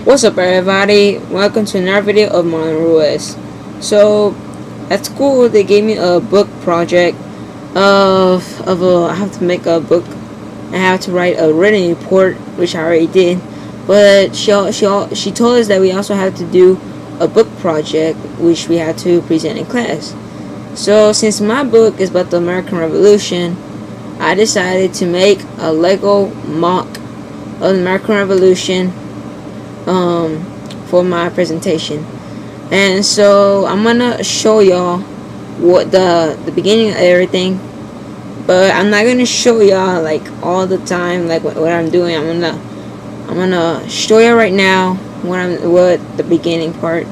What's up, everybody? Welcome to another video of Marlon Ruiz. So at school they gave me a book project I have to make a book. I have to write a written report, which I already did, but she told us that we also have to do a book project which we have to present in class. So since my book is about the American Revolution, I decided to make a Lego mock of the American Revolution for my presentation. And so I'm gonna show y'all what the beginning of everything, but I'm not gonna show y'all like all the time like what I'm doing. I'm gonna show y'all right now what the beginning part,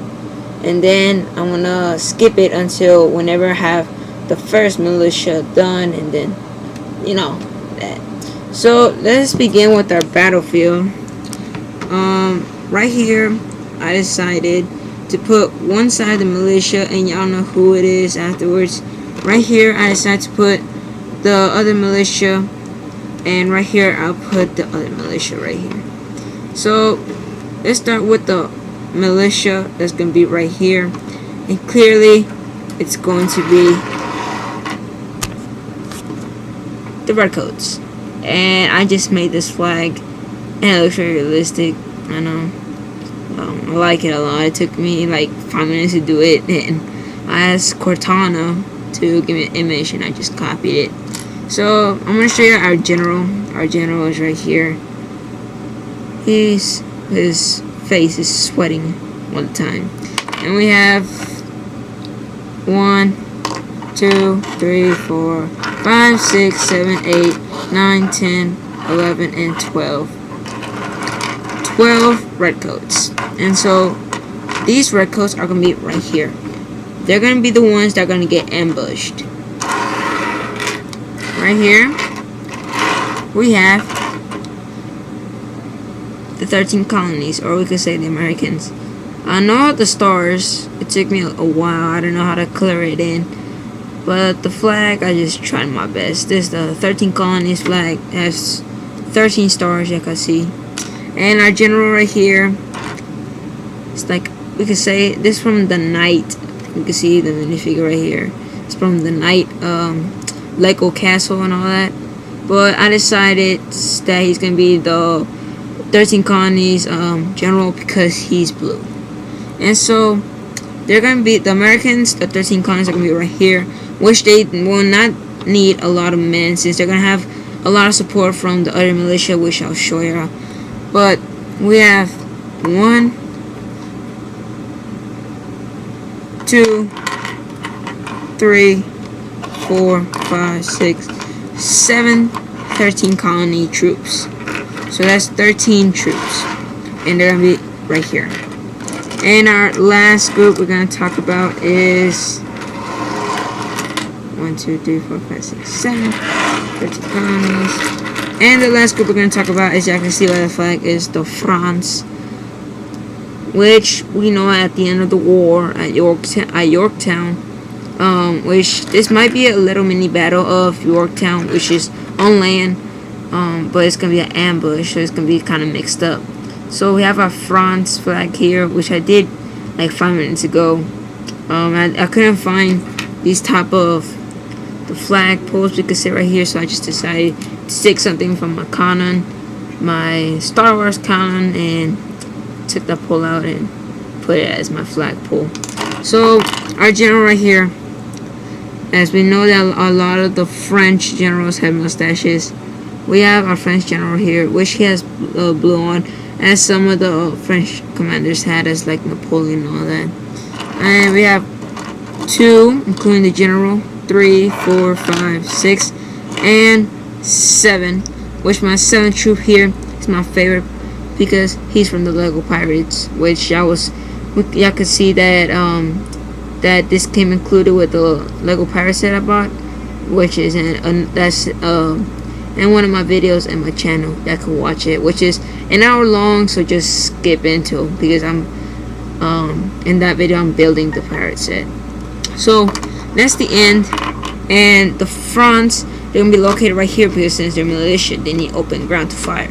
and then I'm gonna skip it until whenever I have the first militia done, and then that. So let's begin with our battlefield. Right here I decided to put one side of the militia, and y'all know who it is afterwards. Right here I decided to put the other militia, and right here I'll put the other militia right here. So let's start with the militia that's going to be right here, and clearly it's going to be the redcoats. And I just made this flag, and it looks very realistic. I know. I like it a lot. It took me like 5 minutes to do it, and I asked Cortana to give me an image, and I just copied it. So I'm gonna show you our general. Our general is right here. His face is sweating all the time, and we have 1, 2, 3, 4, 5, 6, 7, 8, 9, 10, 11, and 12 redcoats. And so these redcoats are going to be right here. They're going to be the ones that are going to get ambushed. Right here we have the 13 colonies, or we could say the Americans. I know the stars, it took me a while. I don't know how to color it in, but the flag, I just tried my best. This is the 13 colonies flag. It has 13 stars, you can see. And our general right here, it's like, we could say this from the night. You can see the minifigure right here. It's from the night Lego castle and all that. But I decided that he's gonna be the 13 colonies general because he's blue. And so they're gonna be the Americans. The 13 colonies are gonna be right here, which they will not need a lot of men, since they're gonna have a lot of support from the other militia, which I'll show you. But we have 1, 2, 3, 4, 5, 6, 7, 13 colony troops. So that's 13 troops, and they're gonna be right here. And our last group we're gonna talk about is 1, 2, 3, 4, 5, 6, 7, 13 colonies. And the last group we're going to talk about, as you can see by the flag, is the France, which we know at the end of the war at Yorktown, which this might be a little mini battle of Yorktown, which is on land, but it's going to be an ambush, so it's going to be kind of mixed up. So we have our France flag here, which I did like 5 minutes ago. I couldn't find these type of the flag poles we could sit right here, so I just decided to take something from my canon, my Star Wars canon, and took that pole out and put it as my flag pole. So our general right here, as we know that a lot of the French generals have mustaches, we have our French general here, which he has blue on, as some of the French commanders had, as like Napoleon and all that. And we have 2, including the general, 3, 4, 5, 6, and 7, which my 7th troop here is my favorite because he's from the Lego Pirates, which y'all could see that that this came included with the Lego Pirate set I bought, which is that's in one of my videos in my channel that can watch it, which is an hour long, so just skip into, because I'm in that video I'm building the pirate set. So that's the end. And the France, they're gonna be located right here because since they're militia, they need open ground to fire.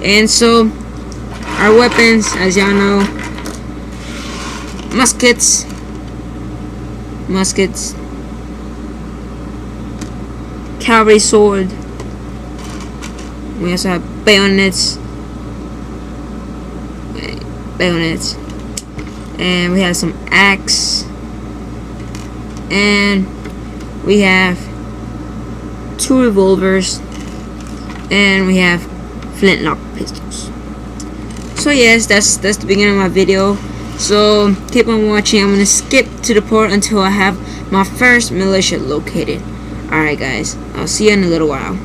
And so our weapons, as y'all know, muskets, cavalry sword. We also have bayonets, and we have some axe, and we have 2 revolvers, and we have flintlock pistols. So yes, that's the beginning of my video. So keep on watching. I'm gonna skip to the part until I have my first militia located. Alright guys, I'll see you in a little while.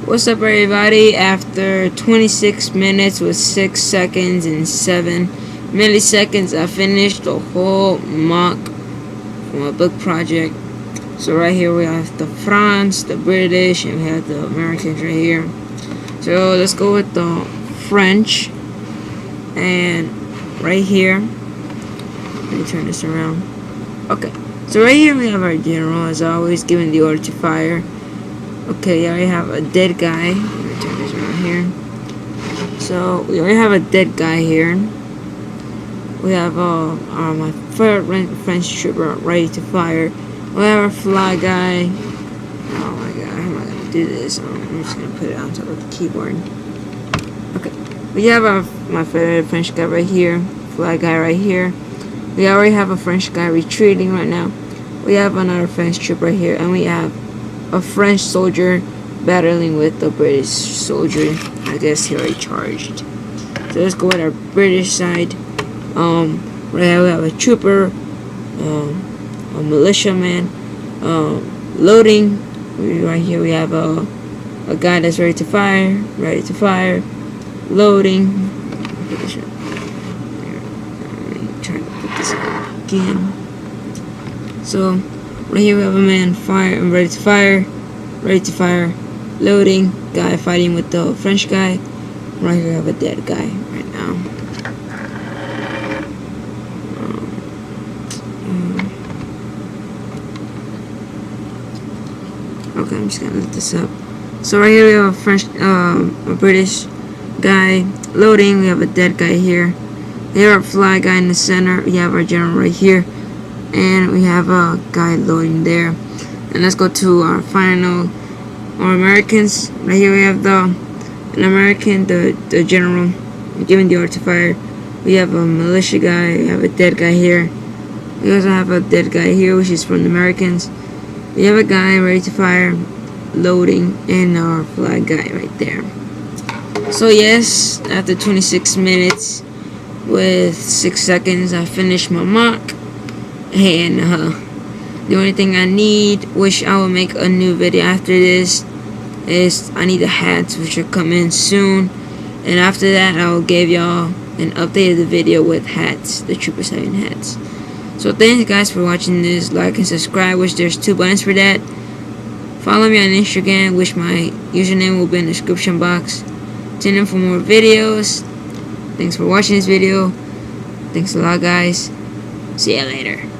What's up everybody? After 26 minutes with 6 seconds and 7 milliseconds, I finished the whole MOC for my book project. So right here we have the France, the British, and we have the Americans right here. So let's go with the French. And right here, let me turn this around. Okay, so right here we have our general, as always, giving the order to fire. Okay, I already have a dead guy. Let me turn this around here. So we already have a dead guy here. We have my third French trooper ready to fire. We have our fly guy. Oh my god, how am I gonna do this? I'm just gonna put it on top of the keyboard. Okay, we have my favorite French guy right here, fly guy right here. We already have a French guy retreating right now. We have another French trooper right here, and we have a French soldier battling with the British soldier. I guess he already charged. So let's go with our British side. Right here we have a trooper, a militiaman, loading. Right here we have a guy that's ready to fire, loading. Let me try to put this again. So right here we have a man ready to fire, loading, guy fighting with the French guy. Right here we have a dead guy right now. Okay, I'm just gonna lift this up. So right here we have a British guy loading. We have a dead guy here. Here our fly guy in the center. We have our general right here, and we have a guy loading there. And let's go to our final, our Americans. Right here we have an American, the general, giving the order to fire. We have a militia guy. We have a dead guy here. We also have a dead guy here, which is from the Americans. We have a guy ready to fire, loading, and our flag guy right there. So yes, after 26 minutes with 6 seconds, I finished my MOC. And the only thing I need, which I will make a new video after this, is I need the hats, which are coming soon. And after that, I will give y'all an update of the video with hats, the troopers having hats. So thanks guys for watching this. Like and subscribe, which there's 2 buttons for that. Follow me on Instagram, which my username will be in the description box. Tune in for more videos. Thanks for watching this video. Thanks a lot guys. See ya later.